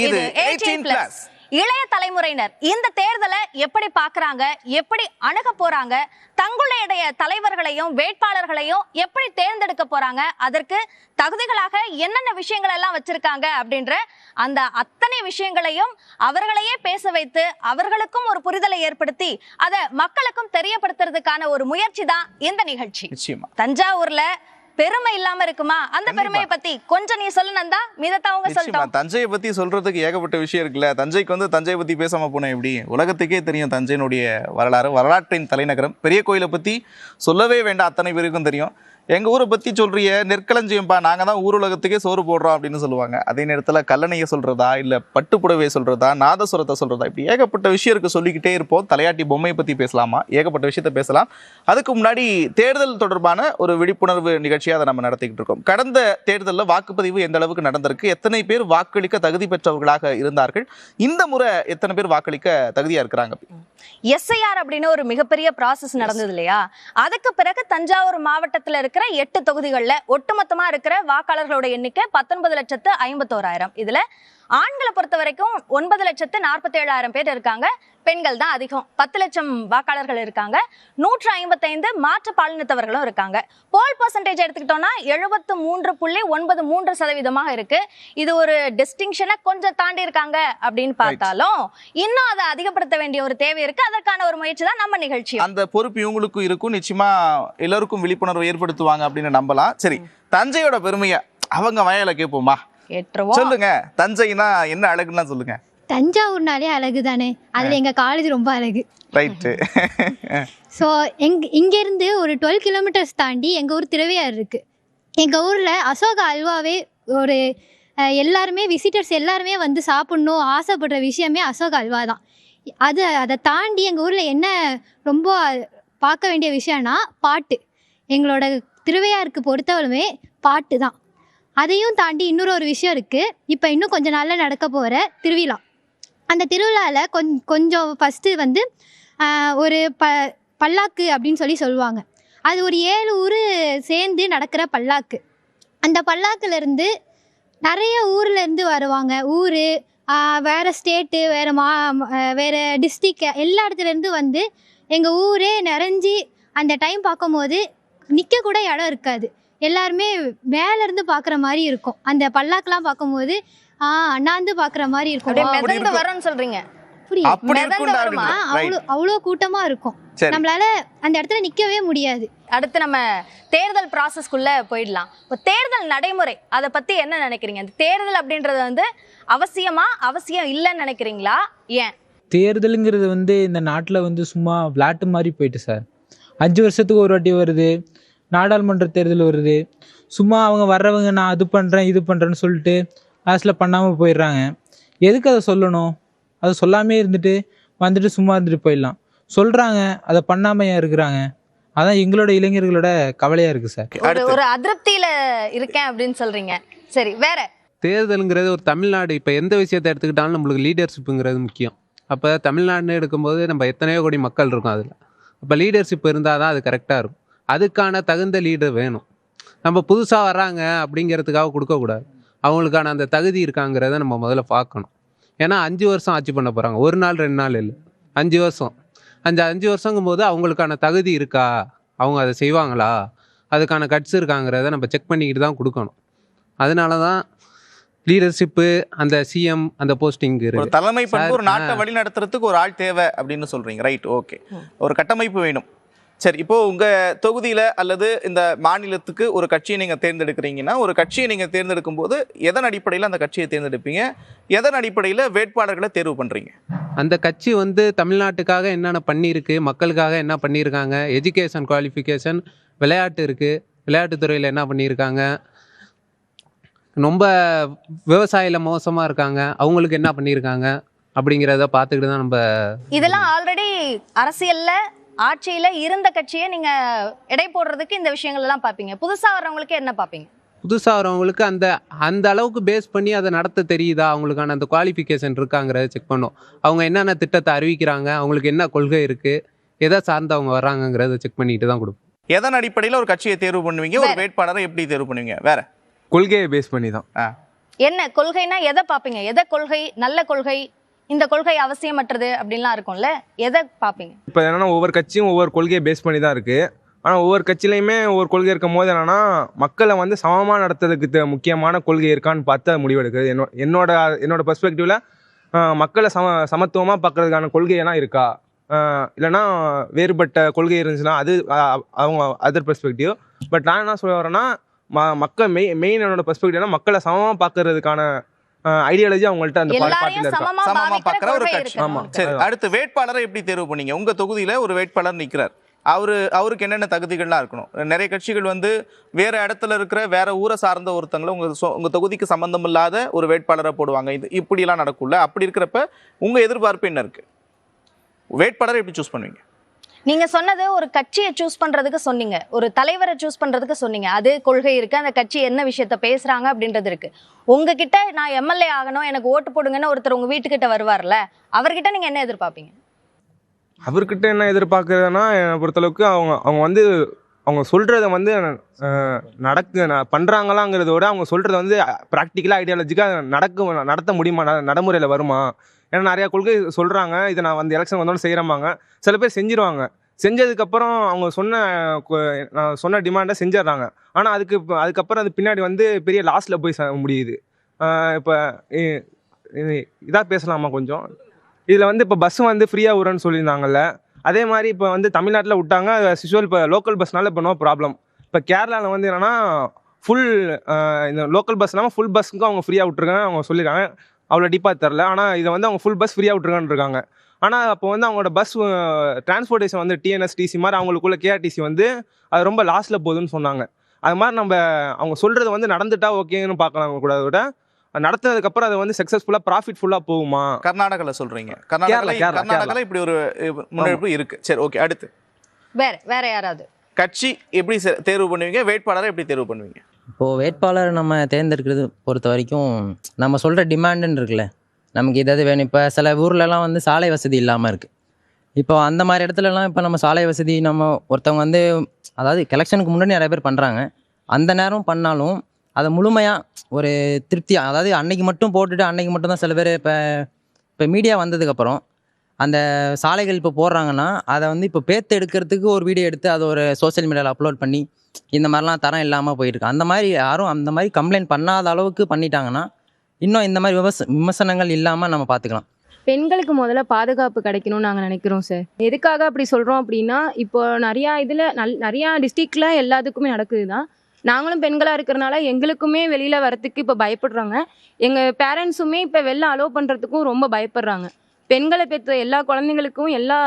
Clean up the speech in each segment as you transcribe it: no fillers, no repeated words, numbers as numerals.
இது 18+. இளைய தலைமுறையினர் இந்த தேர்தலை எப்படி பாக்குறாங்க, எப்படி அணுக போறாங்க, தங்களுடைய தலைவர்களையும் வேட்பாளர்களையும் எப்படி தேர்ந்தெடுக்க போறாங்க, அதற்கு தகுதிகளாக என்னென்ன விஷயங்கள் எல்லாம் வச்சிருக்காங்க அப்படின்ற அந்த அத்தனை விஷயங்களையும் அவர்களையே பேச வைத்து அவர்களுக்கும் ஒரு புரிதலை ஏற்படுத்தி அதை மக்களுக்கும் தெரியப்படுத்துறதுக்கான ஒரு முயற்சி தான் இந்த நிகழ்ச்சி. தஞ்சாவூர்ல பெருமை இல்லாம இருக்குமா? அந்த பெருமையை பத்தி கொஞ்சம் நீ சொல்லு நந்தா, மிதத்தா அவங்க சொல்லட்டும். தஞ்சையை பத்தி சொல்றதுக்கு ஏகப்பட்ட விஷயம் இருக்குல்ல. தஞ்சைக்கு தஞ்சையை பத்தி பேசாம போன எப்படி? உலகத்துக்கே தெரியும் தஞ்சையினுடைய வரலாறு, வரலாற்றின் தலைநகரம். பெரிய கோயிலை பத்தி சொல்லவே வேண்டாம், அத்தனை பேருக்கும் தெரியும். எங்க ஊரை பத்தி சொல்றிய நெற்களஞ்சியம்பா, நாங்க தான் ஊர் உலகத்துக்கே சோறு போடுறோம் அப்படின்னு சொல்லுவாங்க. அதே நேரத்துல கல்லணையை சொல்றதா, இல்ல பட்டுப்புடவையை சொல்றதா, நாதசுரத்தை சொல்றதா, இப்படி ஏகப்பட்ட விஷயம் இருக்கு, சொல்லிக்கிட்டே இருப்போம். தலையாட்டி பொம்மையை பத்தி பேசலாமா, ஏகப்பட்ட விஷயத்த பேசலாம். அதுக்கு முன்னாடி தேர்தல் தொடர்பான ஒரு விழிப்புணர்வு நிகழ்ச்சியை அதை நம்ம நடத்திக்கிட்டு இருக்கோம். கடந்த தேர்தலில் வாக்குப்பதிவு எந்த அளவுக்கு நடந்திருக்கு, எத்தனை பேர் வாக்களிக்க தகுதி பெற்றவர்களாக இருந்தார்கள், இந்த முறை எத்தனை பேர் வாக்களிக்க தகுதியா இருக்கிறாங்க. SIR அப்படின்னு ஒரு மிகப்பெரிய ப்ராசஸ் நடந்தது இல்லையா? அதுக்கு பிறகு தஞ்சாவூர் மாவட்டத்தில் இருக்கிற 8 தொகுதிகளில் ஒட்டுமொத்தமா இருக்கிற வாக்காளர்களோட எண்ணிக்கை 19,51,000. இதுல ஆண்களை பொறுத்த வரைக்கும் 9,47,000 பேர் இருக்காங்க. பெண்கள் தான் அதிகம், 10 லட்சம் வாக்காளர்கள் இருக்காங்க. 155 மாற்று பாலினத்தவர்களும் இருக்காங்க. போல் பர்சன்டேஜ் எடுத்துக்கிட்டோம்னா 73.93% இருக்கு. இது ஒரு டிஸ்டிங்ஷனை கொஞ்சம் தாண்டி இருக்காங்க அப்படின்னு பார்த்தாலும் இன்னும் அதை அதிகப்படுத்த வேண்டிய ஒரு தேவை இருக்கு. அதற்கான ஒரு முயற்சி தான் நம்ம நிகழ்ச்சி. அந்த பொறுப்பு இவங்களுக்கும் இருக்கும், நிச்சயமா எல்லாருக்கும் விழிப்புணர்வு ஏற்படுத்துவாங்க அப்படின்னு நம்பலாம். சரி, தஞ்சையோட பெருமையை அவங்க வயல கேட்போமா? சொல்லுங்க, தஞ்சைனா என்ன அழகுன்னா சொல்லுங்க. தஞ்சாவூர்னாலே அழகு தானே, அதுல எங்க காலேஜ் ரொம்ப அழகு. ரைட்டு. ஸோ இங்க இருந்து ஒரு 12 கிலோமீட்டர்ஸ் தாண்டி எங்க ஊர் திருவையாறு இருக்கு. எங்க ஊர்ல அசோக அல்வாவே ஒரு எல்லாருமே விசிட்டர்ஸ் எல்லாருமே வந்து சாப்பிடணும் ஆசைப்படுற விஷயமே அசோக அல்வா தான். அதை தாண்டி எங்க ஊர்ல என்ன ரொம்ப பார்க்க வேண்டிய விஷயம்னா பாட்டு. எங்களோட திருவையாருக்கு பொறுத்தவரைமே பாட்டு தான். அதையும் தாண்டி இன்னொரு விஷயம் இருக்குது. இப்போ இன்னும் கொஞ்ச நாளில் நடக்க போகிற திருவிழா, அந்த திருவிழாவில் கொஞ்சம் ஃபஸ்ட்டு வந்து ஒரு பல்லாக்கு அப்படின்னு சொல்லுவாங்க. அது ஒரு 7 ஊர் சேர்ந்து நடக்கிற பல்லாக்கு. அந்த பல்லாக்குலேருந்து நிறைய ஊர்லேருந்து வருவாங்க. ஊர் வேறு ஸ்டேட்டு, வேறு டிஸ்ட்ரிக்ட், எல்லா இடத்துலேருந்து வந்து எங்கள் ஊரே நிறைஞ்சி அந்த டைம் பார்க்கும்போது நிற்க கூட இடம் இருக்காது. எல்லாருமே மேலேருந்து பார்க்குற மாதிரி இருக்கும். அந்த பல்லாக்கெல்லாம் பார்க்கும்போது அண்ணாந்து பார்க்குற மாதிரி இருக்கும். சொல்றீங்க அவ்வளோ கூட்டமா இருக்கும், நம்மளால அந்த இடத்துல நிக்கவே முடியாது. அடுத்து நம்ம தேர்தல் ப்ராசஸ்க்குள்ள போயிடலாம். இப்போ தேர்தல் நடைமுறை அதை பத்தி என்ன நினைக்கிறீங்க? அந்த தேர்தல் அப்படின்றது வந்து அவசியம் இல்லைன்னு நினைக்கிறீங்களா? ஏன் தேர்தலுங்கிறது இந்த நாட்டில் சும்மா விளையாட்டு மாதிரி போயிட்டு சார். 5 வருஷத்துக்கு ஒரு வாட்டி வருது, நாடாளுமன்ற தேர்தல் வருது. சும்மா அவங்க வர்றவங்க நான் அது பண்ணுறேன் இது பண்ணுறேன்னு சொல்லிட்டு லாஸ்ட்டில் பண்ணாமல் போயிடுறாங்க. எதுக்கு அதை சொல்லணும்? அதை சொல்லாமே வந்துட்டு சும்மா இருந்துட்டு போயிடலாம். சொல்கிறாங்க, அதை பண்ணாமல் ஏன் இருக்கிறாங்க? அதான் எங்களோட இளைஞர்களோட கவலையாக இருக்குது சார். ஒரு அதிருப்தியில் இருக்கேன் அப்படின்னு சொல்கிறீங்க. சரி, வேற தேர்தலுங்கிறது ஒரு தமிழ்நாடு இப்போ எந்த விஷயத்தை எடுத்துக்கிட்டாலும் நம்மளுக்கு லீடர்ஷிப்புங்கிறது முக்கியம். அப்போ தமிழ்நாடுன்னு எடுக்கும்போது நம்ம எத்தனையோ கோடி மக்கள் இருக்கும் அதில். அப்போ லீடர்ஷிப் இருந்தால் தான் அது கரெக்டாக இருக்கும். அதுக்கான தகுந்த லீடர் வேணும். நம்ம புதுசாக வர்றாங்க அப்படிங்கிறதுக்காக கொடுக்கக்கூடாது. அவங்களுக்கான அந்த தகுதி இருக்காங்கிறத நம்ம முதல்ல பார்க்கணும். ஏன்னா 5 வருஷம் ஆட்சி பண்ண போகிறாங்க, 1 நாள் 2 நாள் இல்லை, 5 வருஷம். அந்த 5 வருஷங்கும் போது அவங்களுக்கான தகுதி இருக்கா, அவங்க அதை செய்வாங்களா, அதுக்கான கட்ஸ் இருக்காங்கிறத நம்ம செக் பண்ணிக்கிட்டு தான் கொடுக்கணும். அதனால தான் லீடர்ஷிப்பு, அந்த சிஎம், அந்த போஸ்டிங் இருக்கு. தலைமை பண்பு, ஒரு நாட்டை வழி நடத்துறதுக்கு ஒரு ஆள் தேவை அப்படின்னு சொல்றீங்க. Right, okay. ஒரு கட்டமைப்பு வேணும். சரி, இப்போ உங்க தொகுதியில அல்லது இந்த மாநிலத்துக்கு ஒரு கட்சியை நீங்க தேர்ந்தெடுக்கிறீங்கன்னா, ஒரு கட்சியை நீங்க தேர்ந்தெடுக்கும் போது எதன் அடிப்படையில் அந்த கட்சியை தேர்ந்தெடுப்பீங்க, எதன் அடிப்படையில் வேட்பாளர்களை தேர்வு பண்றீங்க? அந்த கட்சி தமிழ்நாட்டுக்காக என்னென்ன பண்ணியிருக்கு, மக்களுக்காக என்ன பண்ணியிருக்காங்க, எஜுகேஷன் குவாலிஃபிகேஷன், விளையாட்டு இருக்கு, விளையாட்டுத்துறையில் என்ன பண்ணியிருக்காங்க, ரொம்ப விவசாயில மோசமா இருக்காங்க, அவங்களுக்கு என்ன பண்ணியிருக்காங்க அப்படிங்கிறத பார்த்துக்கிட்டு தான் நம்ம. இதெல்லாம் ஆல்ரெடி அரசியல்ல ஆட்சியில இருந்த கட்சியை நீங்க எடை போடுறதுக்கு இந்த விஷயங்கள் எல்லாம் பார்ப்பீங்க. புதுசா வர்றவங்களுக்கு என்ன பார்ப்பீங்க? புதுசாக வரவங்களுக்கு அந்த அளவுக்கு பேஸ் பண்ணி அதை நடத்த தெரியுதா, அவங்களுக்கான அந்த குவாலிஃபிகேஷன் இருக்காங்கிறத செக் பண்ணும். அவங்க என்னென்ன திட்டத்தை அறிவிக்கிறாங்க, அவங்களுக்கு என்ன கொள்கை இருக்குது, எதை சார்ந்து அவங்க வர்றாங்கிறத செக் பண்ணிட்டு தான் கொடுப்போம். எதன் அடிப்படையில் ஒரு கட்சியை தேர்வு பண்ணுவீங்க, ஒரு வேட்பாளரை எப்படி தேர்வு பண்ணுவீங்க? வேற கொள்கையை பேஸ் பண்ணி தான். என்ன கொள்கைனா எதை பாப்பீங்க? எதை கொள்கை நல்ல கொள்கை, இந்த கொள்கை அவசியமற்றது அப்படின்லாம் இருக்கும்ல, எதை பாப்பீங்க? இப்போ என்னன்னா ஒவ்வொரு கட்சியும் ஒவ்வொரு கொள்கையை பேஸ் பண்ணி தான் இருக்குது. ஆனால் ஒவ்வொரு கட்சியிலையுமே ஒவ்வொரு கொள்கை இருக்கும் போது என்னன்னா மக்களை வந்து சமமாக நடத்துறதுக்கு முக்கியமான கொள்கை இருக்கான்னு பார்த்து அது முடிவெடுக்குது. என்னோட பெர்ஸ்பெக்டிவில் மக்களை சமத்துவமாக பார்க்கறதுக்கான கொள்கையெல்லாம் இருக்கா, இல்லைன்னா வேறுபட்ட கொள்கை இருந்துச்சுன்னா அது அவங்க அதர் பெர்ஸ்பெக்டிவ். பட் நான் என்ன சொல்ல வரேன்னா மக்கள் மெயின் என்னோட பெர்ஸ்பெக்டிவ்னா மக்களை சமமாக பார்க்கறதுக்கான ஐடியாலஜி அவங்கள்ட்ட அந்த பார்ட்டியில் எல்லாரையும் இருக்கா. சமமா சமமா பாவிக்கிற பார்க்குற ஒரு கொள்கை கட்சி. ஆமா. இருக்கு. சரி, அடுத்து வேட்பாளரை எப்படி தேர்வு பண்ணீங்க? உங்க தொகுதியில ஒரு வேட்பாளர் நிக்கிறார், அவருக்கு என்னென்ன தகுதிகள்லாம் இருக்கணும்? நிறைய கட்சிகள் வந்து வேற இடத்துல இருக்கிற வேற ஊரை சார்ந்த ஒருத்தங்களை உங்க தொகுதிக்கு சம்பந்தம் இல்லாத ஒரு வேட்பாளரை போடுவாங்க. இது இப்படிலாம் நடக்கும்ல. அப்படி இருக்கிறப்ப உங்க எதிர்பார்ப்பு என்ன இருக்கு? வேட்பாளரை எப்படி சூஸ் பண்ணுவீங்க? நீங்க சொன்னது ஒரு கட்சியை சூஸ் பண்றதுக்கு சொன்னீங்க, ஒரு தலைவரை சூஸ் பண்றதுக்கு சொன்னீங்க. அது கொள்கை இருக்கு, அந்த கட்சி என்ன விஷயத்த பேசுறாங்க அப்படின்றது இருக்கு. உங்ககிட்ட நான் எம்எல்ஏ ஆகணும், எனக்கு ஓட்டு போடுங்கன்னு ஒருத்தர் உங்க வீட்டுக்கிட்ட வருவார்ல, அவர்கிட்ட நீங்க என்ன எதிர்பார்ப்பீங்க? அவர்கிட்ட என்ன எதிர்பார்க்குறதுன்னா என்னை பொறுத்தளவுக்கு அவங்க வந்து அவங்க சொல்கிறத வந்து பண்ணுறாங்களாங்கிறத விட அவங்க சொல்கிறத வந்து ப்ராக்டிக்கலாக ஐடியாலஜிக்காக நடத்த முடியுமா, நடைமுறையில் வருமா? ஏன்னா நிறையா கொள்கை சொல்கிறாங்க, இதை நான் வந்து எலெக்ஷன் வந்தோன்னு செய்கிறமாங்க. சில பேர் செஞ்சிருவாங்க, செஞ்சதுக்கப்புறம் அவங்க நான் சொன்ன டிமாண்டை செஞ்சிடறாங்க. ஆனால் அதுக்கப்புறம் அது பின்னாடி வந்து பெரிய லாஸில் போய் முடியுது. இப்போ இதாக பேசலாமா கொஞ்சம்? இதில் வந்து இப்போ பஸ் வந்து ஃப்ரீயாக விடுறேன்னு சொல்லியிருந்தாங்கல்ல, அதே மாதிரி இப்போ வந்து தமிழ்நாட்டில் விட்டாங்க சிசுவல். இப்போ லோக்கல் பஸ்னால இப்போ நோ ப்ராப்ளம். இப்போ கேரளாவில் வந்து என்னென்னா ஃபுல் இந்த லோக்கல் பஸ் இல்லாமல் ஃபுல் பஸ்ஸுக்கும் அவங்க ஃப்ரீயாக விட்ருக்காங்க. அவங்க சொல்லியிருக்காங்க, அவ்வளோ டீப்பாக தெரில. ஆனால் இதை வந்து அவங்க ஃபுல் பஸ் ஃப்ரீயாக விட்ருக்கான்னு இருக்காங்க. ஆனால் அப்போ வந்து அவங்களோட பஸ் டிரான்ஸ்போர்ட்டேஷன் வந்து டிஎன்எஸ்டிசி மாதிரி அவங்களுக்குள்ள கேஆர்டிசி வந்து அது ரொம்ப லாஸில் போகுதுன்னு சொன்னாங்க. அது மாதிரி அவங்க சொல்கிறது வந்து நடந்துட்டா ஓகேன்னு பார்க்கலாம் கூடாத விட நடத்துனதுக்கப்புறம் அது வந்து சக்ஸஸ்ஃபுல்லாக ப்ராஃபிட்ஃபுல்லாக போகுமா? கர்நாடகாவில் சொல்றீங்க? கர்நாடகாவில் இப்படி ஒரு முன்னெடுப்பு இருக்கு. சரி, ஓகே. அடுத்து வேற யாராவது கட்சி எப்படி தேர்வு பண்ணுவீங்க? வேட்பாளரை எப்படி தேர்வு பண்ணுவீங்க? இப்போது வேட்பாளர் நம்ம தேர்ந்தெடுக்கிறது பொறுத்த வரைக்கும் நம்ம சொல்கிற டிமாண்டுன்னு இருக்குல்ல, நமக்கு எதாவது வேணும். இப்போ சில ஊர்லலாம் வந்து சாலை வசதி இல்லாமல் இருக்குது. இப்போ அந்த மாதிரி இடத்துலலாம் இப்போ நம்ம சாலை வசதி நம்ம ஒருத்தவங்க வந்து அதாவது எலெக்ஷனுக்கு முன்னாடி நிறைய பேர் பண்ணுறாங்க. அந்த நேரம் பண்ணாலும் அதை முழுமையாக ஒரு திருப்தியாக, அதாவது அன்னைக்கு மட்டும் போட்டுட்டு அன்னைக்கு மட்டும் தான் சில பேர் இப்போ மீடியா வந்ததுக்கப்புறம் அந்த சாலைகள் இப்போ போடுறாங்கன்னா அதை வந்து இப்போ பேத்து எடுக்கிறதுக்கு ஒரு வீடியோ எடுத்து அதை ஒரு சோஷியல் மீடியாவில் அப்லோட் பண்ணி இந்த மாதிரிலாம் தரம் இல்லாமல் போயிருக்கு. அந்த மாதிரி யாரும் அந்த மாதிரி கம்ப்ளைண்ட் பண்ணாத அளவுக்கு பண்ணிட்டாங்கன்னா இன்னும் இந்த மாதிரி விமர்சனங்கள் இல்லாமல் நம்ம பார்த்துக்கலாம். பெண்களுக்கு முதல்ல பாதுகாப்பு கிடைக்கணும்னு நாங்கள் நினைக்கிறோம் சார். எதுக்காக அப்படி சொல்கிறோம் அப்படின்னா, இப்போ நிறையா டிஸ்ட்ரிக்டில் எல்லாத்துக்குமே நடக்குது தான். நாங்களும் பெண்களாக இருக்கிறனால எங்களுக்குமே வெளியில் வரத்துக்கு இப்போ பயப்படுறாங்க. எங்கள் பேரண்ட்ஸுமே இப்போ வெளில அலோவ் பண்ணுறதுக்கும் ரொம்ப பயப்படுறாங்க. பெண்களை பெற்ற எல்லா குழந்தைங்களுக்கும் எல்லா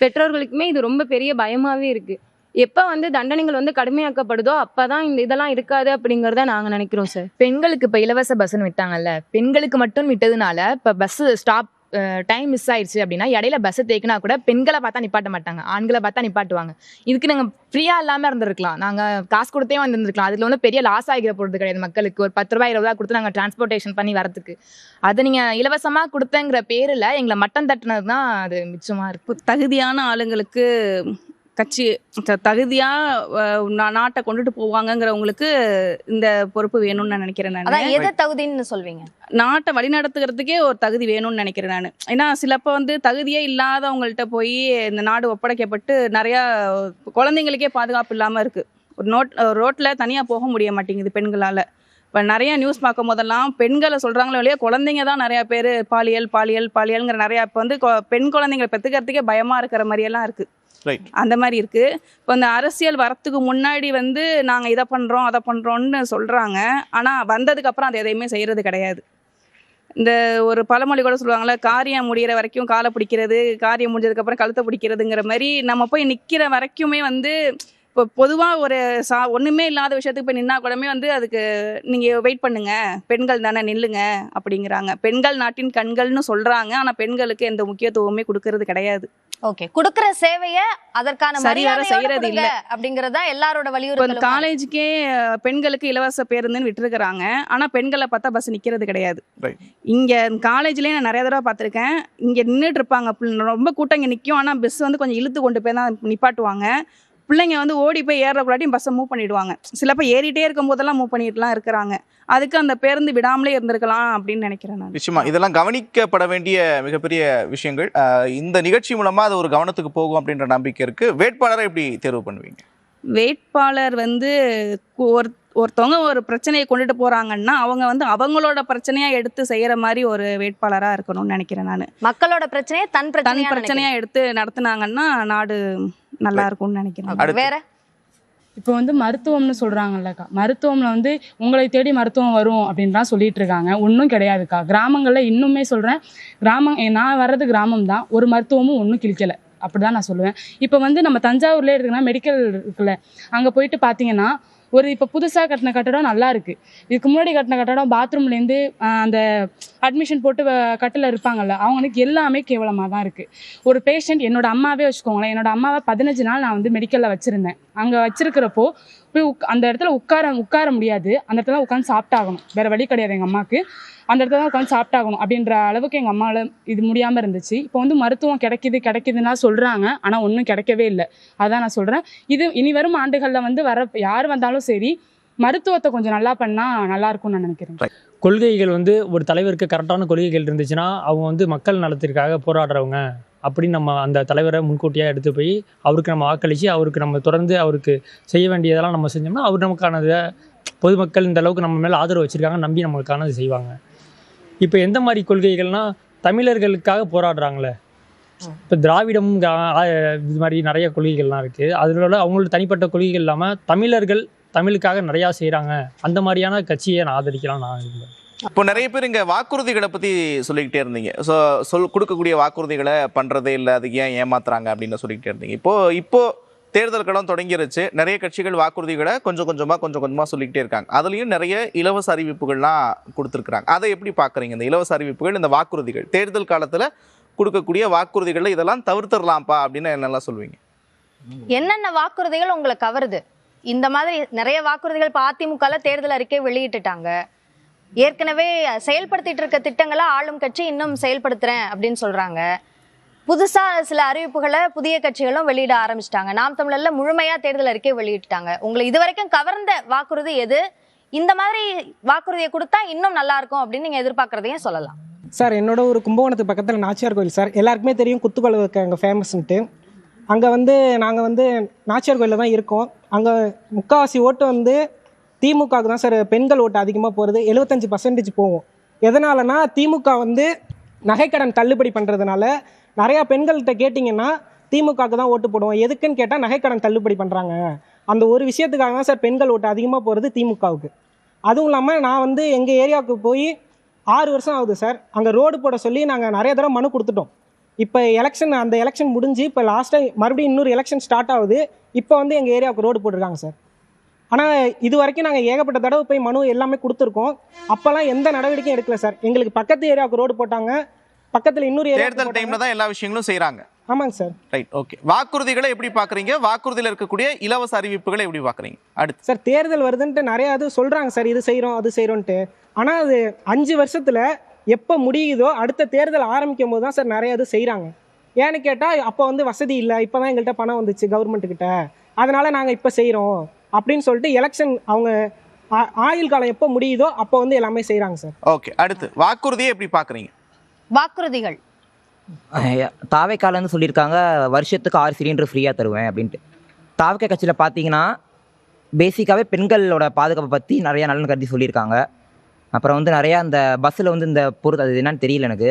பெற்றோர்களுக்குமே இது ரொம்ப பெரிய பயமாகவே இருக்குது. எப்போ வந்து தண்டனைகள் வந்து கடுமையாக்கப்படுதோ அப்போ தான் இந்த இதெல்லாம் இருக்காது அப்படிங்கிறத நாங்கள் நினைக்கிறோம் சார். பெண்களுக்கு இப்போ இலவச பஸ்ஸுன்னு விட்டாங்கல்ல, பெண்களுக்கு மட்டும் விட்டதுனால இப்போ பஸ்ஸு ஸ்டாப் டைம் மிஸ் ஆயிடுச்சு அப்படின்னா இடையில பஸ்ஸை தேக்கினா கூட பெண்களை பார்த்தா நிப்பாட்ட மாட்டாங்க, ஆண்களை பார்த்தா நிப்பாட்டுவாங்க. இதுக்கு நாங்கள் ஃப்ரீயாக இல்லாமல் இருந்திருக்கலாம், நாங்கள் காசு கொடுத்தே வந்துருந்துருக்கலாம். அதில் ஒன்றும் பெரிய லாஸ் ஆகிற போகிறது கிடையாது. மக்களுக்கு ஒரு 10 ரூபாய் 20 ரூபா கொடுத்து நாங்கள் டிரான்ஸ்போர்ட்டேஷன் பண்ணி வரதுக்கு, அதை நீங்கள் இலவசமாக கொடுத்தங்கிற பேரில் எங்களை மட்டம் தட்டுனது தான் அது மிச்சமாக இருக்குது. தகுதியான ஆளுங்களுக்கு கட்சி தகுதியாக நாட்டை கொண்டுட்டு போவாங்கங்கிறவங்களுக்கு இந்த பொறுப்பு வேணும்னு நான் நினைக்கிறேன். நான் எது தகுதின்னு சொல்வீங்க? நாட்டை வழிநடத்துகிறதுக்கே ஒரு தகுதி வேணும்னு நினைக்கிறேன் நான். ஏன்னா சிலப்போ வந்து தகுதியே இல்லாதவங்கள்ட்ட போய் இந்த நாடு ஒப்படைக்கப்பட்டு நிறையா குழந்தைங்களுக்கே பாதுகாப்பு இல்லாமல் இருக்குது. ஒரு ரோட்டில் தனியாக போக முடிய மாட்டேங்குது பெண்களால். இப்போ நிறையா நியூஸ் பார்க்கும் போதெல்லாம் பெண்களை சொல்கிறாங்களோ இல்லையா, குழந்தைங்க தான் நிறையா பேர் பாலியல்ங்கிற நிறையா இப்போ வந்து பெண் குழந்தைங்களை பெற்றுக்கிறதுக்கே பயமாக இருக்கிற மாதிரியெல்லாம் இருக்குது. அந்த மாதிரி இருக்குது. இப்போ இந்த அரசியல் வரத்துக்கு முன்னாடி வந்து நாங்கள் இதை பண்ணுறோம் அதை பண்ணுறோன்னு சொல்கிறாங்க, ஆனால் வந்ததுக்கப்புறம் அது எதையுமே செய்கிறது கிடையாது. இந்த ஒரு பழமொழி கூட சொல்லுவாங்கள்ல, காரியம் முடிகிற வரைக்கும் காலை பிடிக்கிறது, காரியம் முடிஞ்சதுக்கப்புறம் கழுத்தை பிடிக்கிறதுங்கிற மாதிரி நம்ம போய் நிற்கிற வரைக்குமே வந்து இப்போ பொதுவாக ஒரு ஒன்றுமே இல்லாத விஷயத்துக்கு போய் நின்னா கூடமே வந்து அதுக்கு நீங்கள் வெயிட் பண்ணுங்க, பெண்கள் தானே நில்லுங்க அப்படிங்கிறாங்க. பெண்கள் நாட்டின் கண்கள்னு சொல்கிறாங்க, ஆனால் பெண்களுக்கு எந்த முக்கியத்துவமே கொடுக்கறது கிடையாது. ஓகே, கொடுக்குற சேவையை அதற்கான சரிவர செய்யறது இல்லை அப்படிங்கறதா எல்லாரோட வலியுறுத்தலும். காலேஜுக்கே பெண்களுக்கு இலவச பேருந்துன்னு விட்டுருக்குறாங்க, ஆனால் பெண்களை பார்த்தா பஸ் நிற்கிறது கிடையாது. இங்கே காலேஜ்லேயே நான் நிறைய தடவை பார்த்துருக்கேன், இங்கே நின்றுட்டு இருப்பாங்க, ரொம்ப கூட்டம் இங்கே நிற்கும், ஆனால் பஸ் வந்து கொஞ்சம் இழுத்து கொண்டு போய் தான் நிப்பாட்டுவாங்க. பிள்ளைங்க வந்து ஓடி போய் ஏறக்குள்ளாட்டியும் பஸ்ஸை மூவ் பண்ணிடுவாங்க. சில பேர் ஏறிட்டே இருக்கும் போதெல்லாம் மூவ் பண்ணிட்டுலாம் இருக்கிறாங்க. அதுக்கு அந்த பேருந்து விடாமலே இருந்திருக்கலாம் அப்படின்னு நினைக்கிறேன் நான். நிச்சயமா இதெல்லாம் கவனிக்கப்பட வேண்டிய மிகப்பெரிய விஷயங்கள். இந்த நிகழ்ச்சி மூலமா அது ஒரு கவனத்துக்கு போகும் அப்படின்ற நம்பிக்கை இருக்கு. வேட்பாளரை எப்படி தேர்வு பண்ணுவீங்க? வேட்பாளர் வந்து ஒருத்தவங்க ஒரு பிரச்சனையை கொண்டுட்டு போறாங்கன்னா அவங்க வந்து அவங்களோட பிரச்சனையா எடுத்து செய்யற மாதிரி ஒரு வேட்பாளரா இருக்கணும்னு நினைக்கிறேன் நான். மக்களோட பிரச்சனையை தன் பிரச்சனையா எடுத்து நடத்துனாங்கன்னா நாடு நல்லா இருக்கும்னு நினைக்கிறேன். வேற இப்போ வந்து மருத்துவம்னு சொல்கிறாங்கல்லக்கா, மருத்துவமில் வந்து உங்களை தேடி மருத்துவம் வரும் அப்படின்லாம் சொல்லிட்டு இருக்காங்க. ஒன்றும் கிடையாதுக்கா. கிராமங்களில் இன்னுமே சொல்கிறேன், நான் வர்றது கிராமம் தான், ஒரு மருத்துவமும் ஒன்றும் கிழிக்கலை அப்படி தான் நான் சொல்லுவேன். இப்போ வந்து நம்ம தஞ்சாவூர்லேயே எடுத்துக்கினா மெடிக்கல் இருக்குல்ல, அங்கே போயிட்டு பார்த்தீங்கன்னா இப்போ புதுசாக கட்டின கட்டடம் நல்லா இருக்குது. இதுக்கு முன்னாடி கட்டின கட்டடம் பாத்ரூம்லேருந்து அந்த அட்மிஷன் போட்டு கட்டில் இருப்பாங்கல்ல அவங்களுக்கு எல்லாமே கேவலமாக தான் இருக்குது. ஒரு பேஷண்ட் என்னோட அம்மாவே வச்சுக்கோங்களேன், என்னோட அம்மாவை 15 நாள் நான் வந்து மெடிக்கலில் வச்சுருந்தேன். அங்கே வச்சிருக்கிறப்போ போய் அந்த இடத்துல உட்கார முடியாது. அந்த இடத்துல உட்காந்து சாப்பிட்டாகணும், வேறு வழி கிடையாது. எங்கள் அம்மாவுக்கு அந்த இடத்துல தான் உட்காந்து சாப்பிட்டாகணும் அப்படின்ற அளவுக்கு எங்கள் அம்மாவில் இது முடியாமல் இருந்துச்சு. இப்போ வந்து மருத்துவம் கிடைக்குதுன்னா சொல்கிறாங்க, ஆனால் ஒன்றும் கிடைக்கவே இல்லை. அதான் நான் சொல்கிறேன், இது இனி வரும் ஆண்டுகளில் வந்து யார் வந்தாலும் சரி மருத்துவத்தை கொஞ்சம் நல்லா பண்ணால் நல்லா இருக்கும்னு நான் நினைக்கிறேன். கொள்கைகள் வந்து ஒரு தலைவருக்கு கரெக்டான கொள்கைகள் இருந்துச்சுன்னா அவங்க வந்து மக்கள் நலத்திற்காக போராடுறவங்க அப்படின்னு நம்ம அந்த தலைவரை முன்கூட்டியாக எடுத்து போய் அவருக்கு நம்ம வாக்களித்து அவருக்கு நம்ம தொடர்ந்து அவருக்கு செய்ய வேண்டியதெல்லாம் நம்ம செஞ்சோம்னா அவர் நமக்கானதை பொதுமக்கள் இந்த அளவுக்கு நம்ம மேலே ஆதரவு வச்சுருக்காங்க, நம்பி நம்மளுக்கானது செய்வாங்க. இப்போ எந்த மாதிரி கொள்கைகள்னால் தமிழர்களுக்காக போராடுறாங்களே, இப்போ திராவிடம் இது மாதிரி நிறைய கொள்கைகள்லாம் இருக்குது. அதனால அவங்களோட தனிப்பட்ட கொள்கைகள் இல்லாமல் தமிழர்கள் தமிழுக்காக நிறையா செய்கிறாங்க, அந்த மாதிரியான கட்சியை நான் ஆதரிக்கலாம் நான் இருந்தேன். இப்போ நிறைய பேர் இங்கே வாக்குறுதிகளை பற்றி சொல்லிக்கிட்டே இருந்தீங்க. கொடுக்கக்கூடிய வாக்குறுதிகளை பண்ணுறதே இல்லை, அதுக்கு ஏன் ஏமாத்துறாங்க அப்படின்னு சொல்லிக்கிட்டே இருந்தீங்க. இப்போ தேர்தல் களம் தொடங்கிருச்சு. நிறைய கட்சிகள் வாக்குறுதிகளை கொஞ்சம் கொஞ்சமாக சொல்லிக்கிட்டே இருக்காங்க. அதுலேயும் நிறைய இலவச அறிவிப்புகள்லாம் கொடுத்துருக்குறாங்க. அதை எப்படி பார்க்குறீங்க? இந்த இலவச அறிவிப்புகள், இந்த வாக்குறுதிகள், தேர்தல் காலத்தில் கொடுக்கக்கூடிய வாக்குறுதிகளை இதெல்லாம் தவிர்த்துடலாம்ப்பா அப்படின்னு என்னெல்லாம் சொல்லுவீங்க? என்னென்ன வாக்குறுதிகள் உங்களை கவருது? இந்த மாதிரி நிறைய வாக்குறுதிகள் இப்போ அதிமுகல தேர்தல் அறிக்கை வெளியிட்டுட்டாங்க. ஏற்கனவே செயல்படுத்திட்டு இருக்க திட்டங்களை ஆளும் கட்சி இன்னும் செயல்படுத்துறேன் அப்படின்னு சொல்றாங்க. புதுசா சில அறிவிப்புகளை புதிய கட்சிகளும் வெளியிட ஆரம்பிச்சிட்டாங்க. நாம் தமிழர்ல முழுமையா தேர்தல் அறிக்கை வெளியிட்டாங்க. உங்களை இதுவரைக்கும் கவர்ந்த வாக்குறுதி எது? இந்த மாதிரி வாக்குறுதியை கொடுத்தா இன்னும் நல்லா இருக்கும் அப்படின்னு நீங்க எதிர்பார்க்கறதையும் சொல்லலாம். சார், என்னோட ஒரு கும்பகோணத்துக்கு பக்கத்தில் நாச்சியார் கோயில் சார், எல்லாருக்குமே தெரியும் குத்துக்கொலை அங்கே ஃபேமஸ்ன்ட்டு. அங்கே வந்து நாங்கள் வந்து நாச்சியார் கோயிலில் தான் இருக்கோம். அங்கே முக்கால்வாசி ஓட்டு வந்து திமுகவுக்கு தான் சார். பெண்கள் ஓட்டு அதிகமாக போகிறது, 75% போகும். எதனாலனா திமுக வந்து நகைக்கடன் தள்ளுபடி பண்ணுறதுனால நிறையா பெண்கள்கிட்ட கேட்டிங்கன்னா திமுகவுக்கு தான் ஓட்டு போடுவோம். எதுக்குன்னு கேட்டால் நகைக்கடன் தள்ளுபடி பண்ணுறாங்க. அந்த ஒரு விஷயத்துக்காக தான் சார் பெண்கள் ஓட்டு அதிகமாக போகிறது திமுகவுக்கு. அதுவும் இல்லாமல் நான் வந்து எங்கள் ஏரியாவுக்கு போய் 6 வருஷம் ஆகுது சார். அங்கே ரோடு போட சொல்லி நாங்கள் நிறைய தடவை மனு கொடுத்துட்டோம். இப்போ அந்த எலெக்ஷன் முடிஞ்சு இப்போ லாஸ்ட்டாக மறுபடியும் இன்னொரு எலெக்ஷன் ஸ்டார்ட் ஆகுது. இப்போ வந்து எங்கள் ஏரியாவுக்கு ரோடு போட்டிருக்காங்க சார். ஆனால் இது வரைக்கும் நாங்கள் ஏகப்பட்ட தடவை போய் மனு எல்லாமே கொடுத்துருக்கோம். அப்போல்லாம் எந்த நடவடிக்கையும் எடுக்கல சார். எங்களுக்கு பக்கத்து ஏரியாவுக்கு ரோடு போட்டாங்க, பக்கத்தில் இன்னொரு தேர்தல் டைம்ல தான் எல்லா விஷயங்களும் செய்கிறாங்க. ஆமாங்க சார். Right, okay. வாக்குறுதிகளை எப்படி பார்க்குறீங்க? வாக்குறுதியில் இருக்கக்கூடிய இலவச அறிவிப்புகளை எப்படி பார்க்குறீங்க? அடுத்து சார், தேர்தல் வருதுன்ட்டு நிறையா இது சொல்கிறாங்க சார், இது செய்கிறோம் அது செய்கிறோன்ட்டு. ஆனால் அது 5 வருஷத்தில் எப்போ முடியுதோ அடுத்த தேர்தல் ஆரம்பிக்கும் போது தான் சார் நிறைய இது செய்கிறாங்க. ஏன்னு கேட்டால் அப்போ வந்து வசதி இல்லை, இப்போ தான் எங்கள்கிட்ட பணம் வந்துச்சு கவர்மெண்ட்டுக்கிட்ட, அதனால் நாங்கள் இப்போ செய்கிறோம் அப்படின்னு சொல்லிட்டு எலெக்ஷன் அவங்க ஆயுள் காலம் எப்போ முடியுதோ அப்போ வந்து எல்லாமே செய்கிறாங்க சார். ஓகே, அடுத்து வாக்குறுதியை எப்படி பார்க்குறீங்க? வாக்குறுதிகள் தாவேக்காலன்னு சொல்லியிருக்காங்க, வருஷத்துக்கு 6 சிலிண்டர் ஃப்ரீயாக தருவேன் அப்படின்ட்டு. தாவேக்கா கட்சியில் பார்த்தீங்கன்னா பேசிக்காகவே பெண்களோட பாதுகாப்பை பற்றி நிறையா நலன் கருதி சொல்லியிருக்காங்க. அப்புறம் வந்து நிறையா அந்த பஸ்ஸில் வந்து இந்த அது என்னன்னு தெரியல எனக்கு,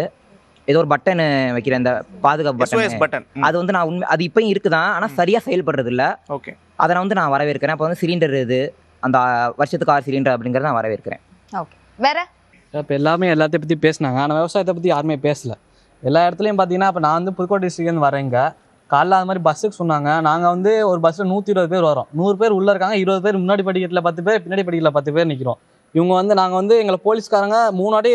ஏதோ ஒரு பட்டன் வைக்கிற இந்த பாதுகாப்பு பட்டன், அது வந்து நான் அது இப்போயும் இருக்குதான், ஆனால் சரியாக செயல்படுறது இல்லை. ஓகே, அதை நான் வந்து நான் வரவேற்கிறேன். அப்போ வந்து சிலிண்டர் இது அந்த வருஷத்துக்கு 6 சிலிண்டர் அப்படிங்கிறத நான் வரவேற்கிறேன். ஓகே, வேற இப்போ எல்லாமே எல்லாத்தையும் பற்றி பேசினாங்க, ஆனால் விவசாயத்தை பற்றி யாருமே பேசலை. எல்லா இடத்துலையும் பார்த்தீங்கன்னா இப்போ நான் வந்து புதுக்கோட்டை டிஸ்ட்ரிக்ட்லேருந்து வரேங்க. காலைல அது மாதிரி பஸ்ஸுக்கு சொன்னாங்க, நாங்கள் வந்து ஒரு பஸ்ஸில் 120 பேர் வரோம், 100 பேர் உள்ளே இருக்காங்க, 20 பேர் முன்னாடி படிக்கட்டில் 10 பேர், பின்னாடி படிக்கட்டில் 10 பேர் நிற்கிறோம். இவங்க வந்து நாங்கள் வந்து எங்களை போலீஸ்காரங்க 3 வாட்டி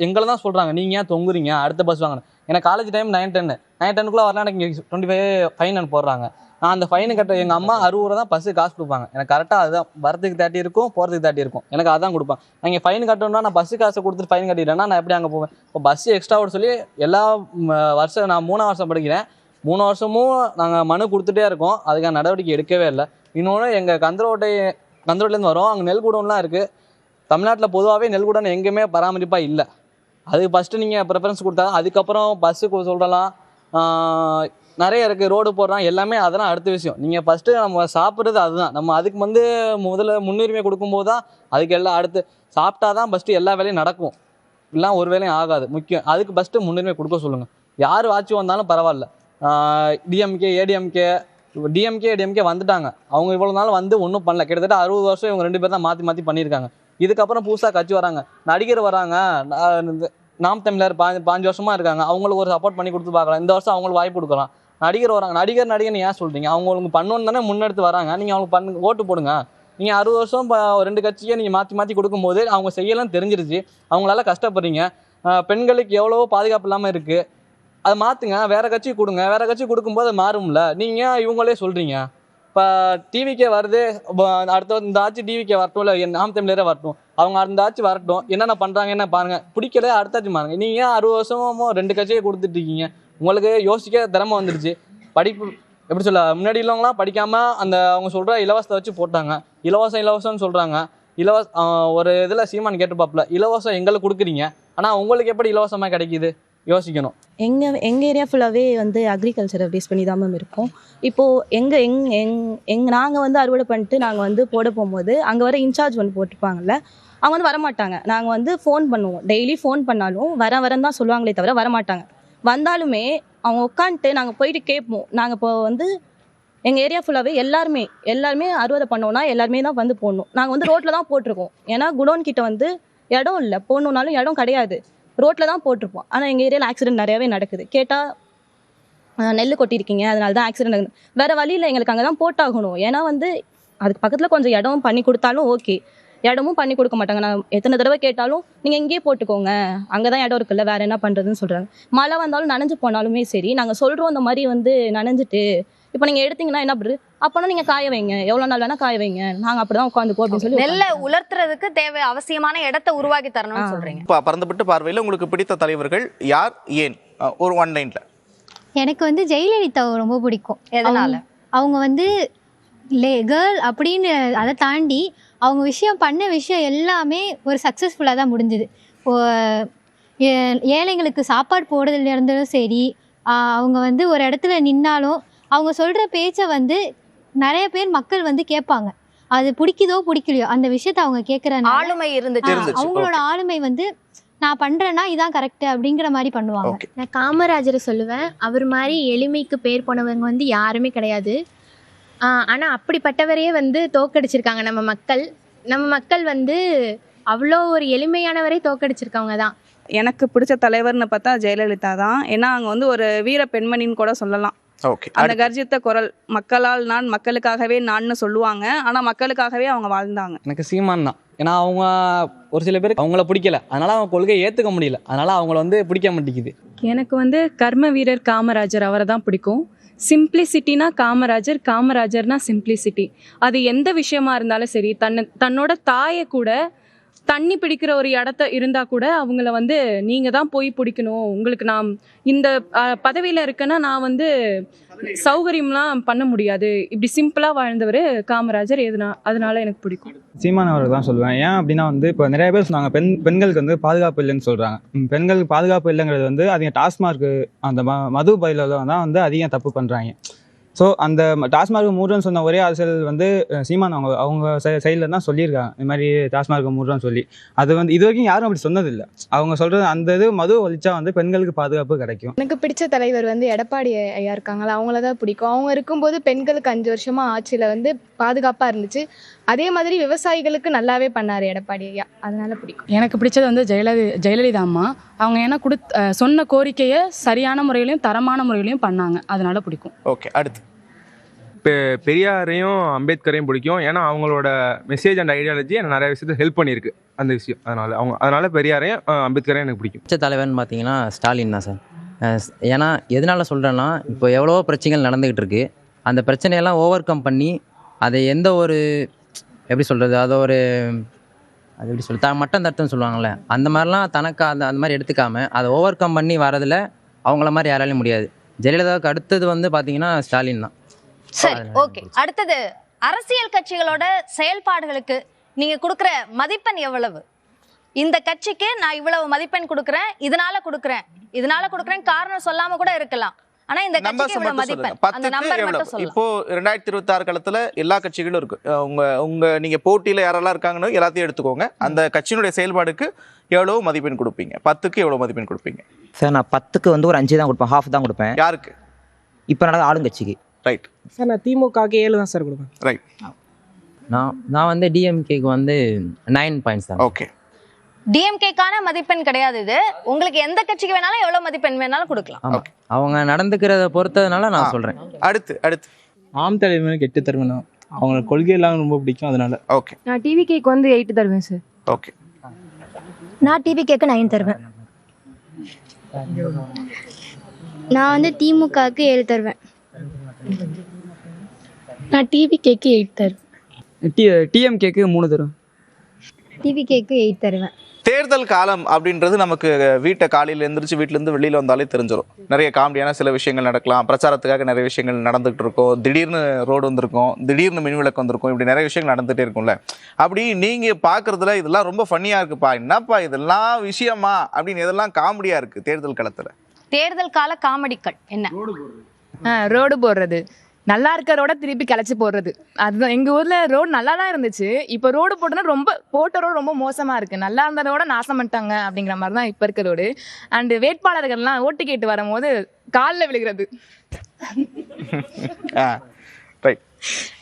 எங்களை தான் சொல்கிறாங்க, நீங்கள் ஏன் தொங்குறீங்க, அடுத்த பஸ் வாங்கினேன். எனக்கு காலேஜ் டைம் 9:10 வரலாம், எனக்கு 25 ஃபைன் போடுறாங்க. நான் அந்த ஃபைனு கட்ட எங்கள் அம்மா 60 ரூபா தான் பஸ்ஸு காசு கொடுப்பாங்க. எனக்கு கரெக்டாக அதுதான், வரதுக்கு 30 இருக்கும், போகிறதுக்கு 30 இருக்கும், எனக்கு அதான் கொடுப்பாங்க. நான் ஃபைன் கட்டணும்னா நான் பஸ்ஸு காசை கொடுத்துட்டு ஃபைன் கட்டிட்டேன்னா நான் எப்படி அங்கே போவேன்? இப்போ பஸ்ஸு எக்ஸ்ட்ரா ஓட சொல்லி எல்லா வருஷம் நான் 3ஆம் வருஷம் படிக்கிறேன், 3 வருஷமும் நாங்கள் மனு கொடுத்துட்டே இருக்கோம், அதுக்கான நடவடிக்கை எடுக்கவே இல்லை. இன்னொன்று எங்கள் கந்தரோட்லேருந்து வரோம், அங்கே நெல் குடோன்லாம் இருக்குது. தமிழ்நாட்டில் பொதுவாகவே நெல் குடோன் எங்கேயுமே பராமரிப்பாக இல்லை. அதுக்கு ஃபஸ்ட்டு நீங்கள் ப்ரிஃபரன்ஸ் கொடுத்தா அதுக்கப்புறம் பஸ்ஸுக்கு சொல்லலாம், நிறைய இருக்குது, ரோடு போடுறான், எல்லாமே அதெல்லாம் அடுத்த விஷயம். நீங்கள் ஃபஸ்ட்டு நம்ம சாப்பிட்றது அதுதான், நம்ம அதுக்கு முதல்ல முன்னுரிமை கொடுக்கும்போது தான் அதுக்கு எல்லாம் அடுத்து சாப்பிட்டா தான் ஃபஸ்ட்டு எல்லா வேலையும் நடக்கும், இல்லை ஒரு வேலையும் ஆகாது. முக்கியம் அதுக்கு ஃபஸ்ட்டு முன்னுரிமை கொடுக்க சொல்லுங்கள். யார் ஆட்சி வந்தாலும் பரவாயில்ல. டிஎம்கே ஏடிஎம்கே வந்துட்டாங்க, அவங்க இவ்வளோ நாள் வந்து ஒன்றும் பண்ணல. கிட்டத்தட்ட 60 வருஷம் இவங்க 2 பேர் தான் மாற்றி பண்ணியிருக்காங்க. இதுக்கப்புறம் புதுசாக கட்சி வராங்க, நடிகர் வராங்க, நாம் தமிழர் 5 வருஷமாக இருக்காங்க, அவங்களுக்கு ஒரு சப்போர்ட் பண்ணி கொடுத்து பார்க்கலாம். இந்த வருஷம் அவங்களுக்கு வாய்ப்பு கொடுக்கலாம். நடிகர் வராங்க, நடிகர்னு ஏன் சொல்கிறீங்க? அவங்களுக்கு பண்ணணுன்னு தானே முன்னெடுத்து வராங்க, நீங்கள் அவங்களுக்கு ஓட்டு போடுங்க. நீங்கள் 60 வருஷம் 2 கட்சியை நீங்கள் மாற்றி கொடுக்கும்போது அவங்க செய்யலாம் தெரிஞ்சிருச்சு, அவங்களால கஷ்டப்படுறீங்க. பெண்களுக்கு எவ்வளவோ பாதுகாப்பு இல்லாமல் இருக்குது, அதை மாற்றுங்க, வேறு கட்சி கொடுங்க. வேறு கட்சி கொடுக்கும்போது அது மாறும்ல. நீங்கள் இவங்களே சொல்கிறீங்க. இப்போ டிவிக்கே வருது, அடுத்த இந்த ஆட்சி டிவிக்கே வரட்டும், இல்லை நாம் தமிழரே வரட்டும், அவங்க அந்த ஆட்சி வரட்டும், என்னென்ன பண்ணுறாங்க என்ன பாருங்கள், பிடிக்கல அடுத்த ஆட்சி மாறுங்க. நீங்கள் 60 வருஷமும் 2 கட்சியை கொடுத்துட்ருக்கீங்க, உங்களுக்கு யோசிக்க திறமை வந்துடுச்சு. படிப்பு எப்படி சொல்ல, முன்னாடி உள்ளவங்களாம் படிக்காமல் அந்த அவங்க சொல்கிற இலவசத்தை வச்சு போட்டாங்க, இலவசம்னு சொல்கிறாங்க. ஒரு இதில் சீமான் கேட்டுப்பாப்பில், இலவசம் எங்களுக்கு கொடுக்குறீங்க, ஆனால் உங்களுக்கு எப்படி இலவசமாக கிடைக்கிது? யோசிக்கணும். எங்கள் ஏரியா ஃபுல்லாகவே வந்து அக்ரிகல்ச்சரை பேஸ் பண்ணி தான் மேம் இருக்கும். இப்போது நாங்கள் வந்து அறுவடை பண்ணிட்டு நாங்கள் வந்து போட போகும்போது அங்கே வர இன்சார்ஜ் வந்து போட்டிருப்பாங்கல்ல, அவங்க வந்து வரமாட்டாங்க. நாங்கள் வந்து ஃபோன் பண்ணுவோம், டெய்லி ஃபோன் பண்ணாலும் வரேன்னு தான் சொல்லுவாங்களே தவிர வரமாட்டாங்க. வந்தாலுமே அவங்க உட்காந்துட்டு நாங்கள் போயிட்டு கேட்போம். நாங்கள் இப்போ வந்து எங்கள் ஏரியா ஃபுல்லாகவே எல்லாருமே அறுவடை பண்ணோன்னா எல்லாருமே தான் வந்து போடணும். நாங்கள் வந்து ரோட்டில் தான் போட்டிருக்கோம், ஏன்னா குடோன் கிட்ட வந்து இடம் இல்லை, போடணுன்னாலும் இடம் கிடையாது, ரோட்டில் தான் போட்டிருப்போம். ஆனால் எங்கள் ஏரியாவில் ஆக்சிடென்ட் நிறையாவே நடக்குது. கேட்டால் நெல் கொட்டியிருக்கீங்க, அதனால தான் ஆக்சிடென்ட் ஆகுது. வேறு வழியில் எங்களுக்கு அங்கே தான் போட்டாகணும். ஏன்னா வந்து அதுக்கு பக்கத்தில் கொஞ்சம் இடம் பண்ணி கொடுத்தாலும் ஓகே, இடமும் பண்ணி கொடுக்க மாட்டாங்க. நான் எத்தனை தடவை கேட்டாலும் நீங்கள் இங்கேயே போட்டுக்கோங்க, அங்கே தான் இடம் இருக்குல்ல, வேறு என்ன பண்ணுறதுன்னு சொல்கிறாங்க. மழை வந்தாலும் நனைஞ்சு போனாலுமே சரி, நாங்கள் சொல்கிறோம் இந்த மாதிரி வந்து நனைஞ்சிட்டு இப்போ நீங்கள் எடுத்தீங்கன்னா என்ன பண்ணுறது, அப்போனா நீங்கள் காய வைங்க, எவ்வளோ நாள் வேணால் காய வைங்க, நாங்கள் அப்படி தான் உட்காந்துப்போம் அப்படின்னு சொல்லி நெல்லை உலர்த்துறதுக்கு தேவை அவசியமான இடத்தை உருவாக்கி தரணும்னு சொல்கிறீங்க. இப்போ பறந்துபட்டு பார்வையில் உங்களுக்கு பிடித்த தலைவர்கள் யார், ஏன்? ஒரு 1 லைனில். எனக்கு வந்து ஜெயலலிதா ரொம்ப பிடிக்கும். எதனால? அவங்க வந்து கேர்ள் அப்படின்னு அதை தாண்டி அவங்க பண்ண விஷயம் எல்லாமே ஒரு சக்ஸஸ்ஃபுல்லாக தான் முடிஞ்சுது. ஏழைங்களுக்கு சாப்பாடு போடுறதுல இருந்தும் சரி, அவங்க வந்து ஒரு இடத்துல நின்னாலும் அவங்க சொல்கிற பேச்சை வந்து நிறைய பேர் மக்கள் வந்து கேட்பாங்க. அது பிடிக்குதோ பிடிக்கலையோ அந்த விஷயத்த அவங்க கேட்குற ஆளுமை இருந்துச்சு. அவங்களோட ஆளுமை வந்து நான் பண்ணுறேன்னா இதான் கரெக்டு அப்படிங்கிற மாதிரி பண்ணுவாங்க. நான் காமராஜரை சொல்லுவேன். அவர் மாதிரி எளிமைக்கு பேர் போனவங்க வந்து யாருமே கிடையாது. ஆனால் அப்படிப்பட்டவரையே வந்து தோக்கடிச்சிருக்காங்க நம்ம மக்கள் வந்து அவ்வளோ ஒரு எளிமையானவரே தோக்கடிச்சிருக்கவங்க தான். எனக்கு பிடிச்ச தலைவர்னு பார்த்தா ஜெயலலிதா தான். ஏன்னா அவங்க வந்து ஒரு வீர பெண்மணின்னு கூட சொல்லலாம். அந்த கர்ஜித்த குரல், மக்களால் நான் மக்களுக்காகவே நான்னு சொல்லுவாங்க, ஆனால் மக்களுக்காகவே அவங்க வாழ்ந்தாங்க. எனக்கு சீமான் தான். ஏன்னா அவங்க ஒரு சில பேருக்கு அவங்கள பிடிக்கல, அதனால அவங்க கொள்கையை ஏற்றுக்க முடியல, அதனால அவங்கள வந்து பிடிக்க மாட்டேங்குது. எனக்கு வந்து கர்ம வீரர் காமராஜர், அவரை தான் பிடிக்கும். சிம்பிளிசிட்டினா காமராஜர்னா சிம்பிளிசிட்டி. அது எந்த விஷயமா இருந்தாலும் சரி, தன்னோட தாயை கூட தண்ணி பிடிக்கிற ஒரு இடத்த இருந்தால் கூட அவங்கள வந்து நீங்கள் தான் போய் பிடிக்கணும், உங்களுக்கு நான் இந்த பதவியில் இருக்கேன்னா நான் வந்து சௌகரியம்லாம் பண்ண முடியாது, இப்படி சிம்பிளாக வாழ்ந்தவர் காமராஜர். அதனால எனக்கு பிடிக்கும். சீமான் அவர்கள் தான் சொல்லுவேன். ஏன் அப்படின்னா வந்து இப்போ நிறைய பேர் சொன்னாங்க பெண்களுக்கு வந்து பாதுகாப்பு இல்லைன்னு சொல்கிறாங்க. பெண்களுக்கு பாதுகாப்பு இல்லைங்கிறது வந்து அதிக டாஸ்மார்க்கு அந்த மது பயில தான் வந்து அதிகம் தப்பு பண்ணுறாங்க. ஸோ அந்த டாஸ்மார்க் மூடுன்னு சொன்ன ஒரே அரசியல் வந்து சீமான் அவங்க சைடில் தான் சொல்லியிருக்காங்க, இந்த மாதிரி டாஸ்மார்க் மூடுறான்னு சொல்லி. அது வந்து இது வரைக்கும் யாரும் அப்படி சொன்னதில்லை. அவங்க சொல்கிறது அந்த இது மது ஒழிச்சா வந்து பெண்களுக்கு பாதுகாப்பு கிடைக்கும். எனக்கு பிடிச்ச தலைவர் வந்து எடப்பாடி ஐயா இருக்காங்களா, அவங்கள தான் பிடிக்கும். அவங்க இருக்கும்போது பெண்களுக்கு 5 வருஷமாக ஆட்சியில் வந்து பாதுகாப்பாக இருந்துச்சு. அதே மாதிரி விவசாயிகளுக்கு நல்லாவே பண்ணார் எடப்பாடி ஐயா, அதனால பிடிக்கும். எனக்கு பிடிச்சது வந்து ஜெயலலிதா அம்மா. அவங்க ஏன்னா சொன்ன கோரிக்கையை சரியான முறையிலையும் தரமான முறையிலையும் பண்ணாங்க, அதனால பிடிக்கும். ஓகே, அடுத்து இப்போ பெரியாரையும் அம்பேத்கரையும் பிடிக்கும். ஏன்னா அவங்களோட மெசேஜ் அண்ட் ஐடியாலஜி எனக்கு நிறைய விஷயத்தை ஹெல்ப் பண்ணியிருக்கு அந்த விஷயம். அதனால பெரியாரையும் அம்பேத்கரையும் எனக்கு பிடிக்கும். பிடிச்ச தலைவர்னு பார்த்தீங்கன்னா ஸ்டாலின் தான் சார். ஏன்னா எதனால் சொல்கிறேன்னா, இப்போ எவ்வளவோ பிரச்சனைகள் நடந்துக்கிட்டு இருக்குது. அந்த பிரச்சனையெல்லாம் ஓவர் கம் பண்ணி அதை எந்த ஒரு எப்படி சொல்கிறது, அது எப்படி சொல்ல மட்டம் தட்டுன்னு சொல்லுவாங்கள்ல, அந்த மாதிரிலாம் தனக்கு அந்த மாதிரி எடுத்துக்காமல் அதை ஓவர் கம் பண்ணி வரதில் அவங்கள மாதிரி யாராலையும் முடியாது. ஜெயலலிதாவுக்கு அடுத்தது வந்து பார்த்தீங்கன்னா ஸ்டாலின் தான். சரி, ஓகே. அடுத்தது அரசியல் கட்சிகளோட செயல்பாடுகளுக்கு நீங்க கொடுக்குற மதிப்பெண் எவ்வளவு? இந்த கட்சிக்கு நான் இவ்வளவு மதிப்பெண் கொடுக்குறேன், இதனால கொடுக்குறேன் காரணம் சொல்லாம கூட இருக்கலாம். ஆனா இந்த கட்சிக்கு இவ்வளவு மதிப்பெண், அந்த நம்பர் மட்டும் சொல்லுங்க. இப்போ 2026 காலத்துல எல்லா கட்சிகளும் இருக்கு. உங்க நீங்க போட்டியில யாரெல்லாம் இருக்காங்கன்னு எல்லாத்தையும் எடுத்துக்கோங்க. அந்த கட்சியினுடைய செயல்பாடுக்கு எவ்வளவு மதிப்பெண் கொடுப்பீங்க? 10க்கு எவ்வளவு மதிப்பெண் கொடுப்பீங்க? சார் நான் 10க்கு வந்து ஒரு 5 தான் கொடுப்பேன், ஹாஃப் தான் கொடுப்பேன். யாருக்கு? இப்போ நடந்த ஆளுங்கட்சிக்கு. ரைட் சார் நான் திமுகவுக்கு 7 தான் சார் கொடுப்பேன். ரைட். நான் வந்து டிஎம்கேக்கு வந்து 9 பாயிண்ட்ஸ் தான். ஓகே. டிஎம்கேக்கான மதிப்பெண் கிடையாது இது. உங்களுக்கு எந்த கட்சிக்கு வேணாலும் எவ்வளவு மதிப்பெண் வேணாலும் கொடுக்கலாம். ஆமாம், அவங்க நடந்துக்கிறத பொறுத்ததுனால நான் சொல்கிறேன். அடுத்து ஆம் தலைவனுக்கு 8 தருவேன். அவங்களோட கொள்கை எல்லாம் ரொம்ப பிடிக்கும், அதனால. ஓகே. நான் டிவிகேக்கு வந்து 8 தருவேன் சார். ஓகே. நான் டிவிகேக்கு 9 தருவேன். நான் வந்து திமுகவுக்கு 7 தருவேன். நான் டிவிகேக்கு 8 தருவேன். டிஎம்கேக்கு 3 தருவேன். டிவிகேக்கு 8 தருவேன். தேர்தல் காலம் அப்படின்றது நமக்கு வீட்டை காலையில் எழுந்திரிச்சு வீட்டிலேருந்து வெளியில் வந்தாலே தெரிஞ்சிடும். நிறைய காமெடியான சில விஷயங்கள் நடக்கலாம். பிரச்சாரத்துக்காக நிறைய விஷயங்கள் நடந்துகிட்டு இருக்கும். திடீர்னு ரோடு வந்திருக்கும், திடீர்னு மின்விளக்கு வந்திருக்கும். இப்படி நிறைய விஷயங்கள் நடந்துகிட்டே இருக்கும்ல. அப்படி நீங்கள் பார்க்குறதுல இதெல்லாம் ரொம்ப ஃபன்னியாக இருக்குப்பா, என்னப்பா இதெல்லாம் விஷயமா அப்படின்னு இதெல்லாம் காமெடியாக இருக்குது தேர்தல் காலத்தில். தேர்தல் கால காமெடிகள் என்ன? ரோடு போடுறது, நல்லா இருக்க ரோட திருப்பி கிளச்சி போடுறது. அதுதான் எங்கள் ஊரில் ரோடு நல்லா தான் இருந்துச்சு. இப்போ ரோடு போட்டோன்னா போட்ட ரோடு ரொம்ப மோசமாக இருக்குது. நல்லா இருந்த ரோட நாசம் பண்ணிட்டாங்க அப்படிங்கிற மாதிரி தான் இப்போ இருக்க ரோடு. அண்டு வேட்பாளர்கள்லாம் ஓட்டு கேட்டு வரும்போது காலில் விழுகிறது,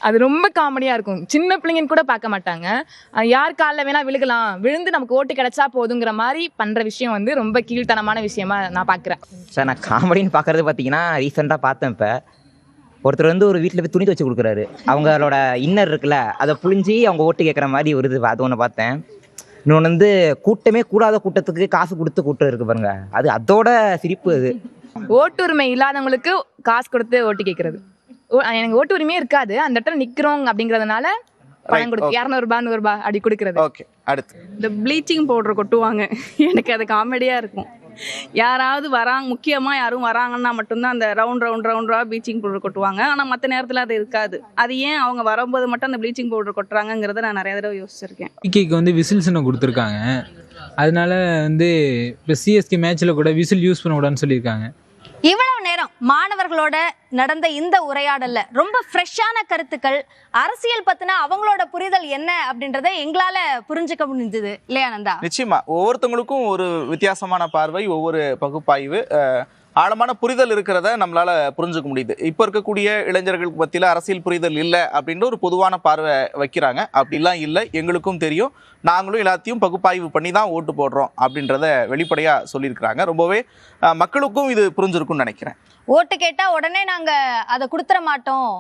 அது ரொம்ப காமெடியாக இருக்கும். சின்ன பிள்ளைங்கன்னு கூட பார்க்க மாட்டாங்க. யார் காலில் வேணால் விழுகலாம், விழுந்து நமக்கு ஓட்டு கிடைச்சா போதுங்கிற மாதிரி பண்ணுற விஷயம் வந்து ரொம்ப கீழ்த்தனமான விஷயமா நான் பார்க்குறேன். சார் நான் காமெடின்னு பார்க்குறது பார்த்தீங்கன்னா ரீசெண்டாக பார்த்தேன். இப்போ ஒருத்தர் வந்து ஒரு வீட்டில் போய் துணி துவச்சி கொடுக்குறாரு. அவங்களோட இன்னர் இருக்குல்ல, அதை புழிஞ்சி அவங்க ஓட்டு கேட்குற மாதிரி வருது. அது ஒன்று பார்த்தேன். இன்னொன்று வந்து கூட்டமே கூடாத கூட்டத்துக்கு காசு கொடுத்து கூட்டம் இருக்கு பாருங்க, அதோட சிரிப்பு. அது ஓட்டுரிமை இல்லாதவங்களுக்கு காசு கொடுத்து ஓட்டு கேட்கறது. எனக்கு ஓட்டு உரிமையே இருக்காது, அந்த இடத்துல நிற்கிறோம் அப்படிங்கிறதுனால பணம் கொடுத்து 200 ரூபாய் 100 ரூபாய் அப்படி கொடுக்குறது. ஓகே. அடுத்து இந்த ப்ளீச்சிங் பவுடர் கொட்டுவாங்க. எனக்கு அது காமெடியாக இருக்கும். யாராவது வராங்க, முக்கியமாக யாரும் வராங்கன்னா மட்டும்தான் அந்த ரவுண்டாக ப்ளீச்சிங் பவுடர் கொட்டுவாங்க. ஆனால் மற்ற நேரத்தில் அது இருக்காது. அது ஏன் அவங்க வரும்போது மட்டும் அந்த ப்ளீச்சிங் பவுடர் கொட்டுறாங்கிறத நான் நிறைய தடவை யோசிச்சிருக்கேன். டிவிகேக்கு வந்து விசில்ஸ் இன்னும் கொடுத்துருக்காங்க. அதனால வந்து இப்போ சிஎஸ்கே மேட்ச்சில் கூட விசில் யூஸ் பண்ணக்கூடாதுன்னு சொல்லியிருக்காங்க. இவ்வளவு நேரம் மாணவர்களோட நடந்த இந்த உரையாடல்ல ரொம்ப ஃப்ரெஷ்ஷான கருத்துக்கள், அரசியல் பத்தின அவங்களோட புரிதல் என்ன அப்படின்றத எங்களால புரிஞ்சுக்க முடிஞ்சது இல்லையா நந்தா? நிச்சயமா ஒவ்வொருத்தவங்களுக்கும் ஒரு வித்தியாசமான பார்வை, ஒவ்வொரு பகுப்பாய்வு, ஆழமான புரிதல் இருக்கிறத நம்மளால புரிஞ்சுக்க முடியுது. இப்போ இருக்கக்கூடிய இளைஞர்களுக்கு மத்தியில் அரசியல் புரிதல் இல்லை அப்படின்ற ஒரு பொதுவான பார்வை வைக்கிறாங்க. அப்படிலாம் இல்லை, எங்களுக்கும் தெரியும், நாங்களும் எல்லாத்தையும் பகுப்பாய்வு பண்ணி தான் ஓட்டு போடுறோம் அப்படின்றத வெளிப்படையாக சொல்லியிருக்கிறாங்க. ரொம்பவே மக்களுக்கும் இது புரிஞ்சிருக்கும்னு நினைக்கிறேன். ஓட்டு கேட்டா உடனே நாங்க அதை கொடுத்துட மாட்டோம்,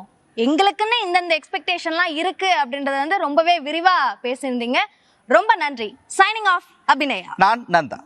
எங்களுக்குன்னு இந்தந்த எக்ஸ்பெக்டேஷன்லாம் இருக்கு அப்படின்றத வந்து ரொம்பவே விரிவா பேசியிருந்தீங்க. ரொம்ப நன்றி. Signing off, Abhinaya. நான் நந்தா.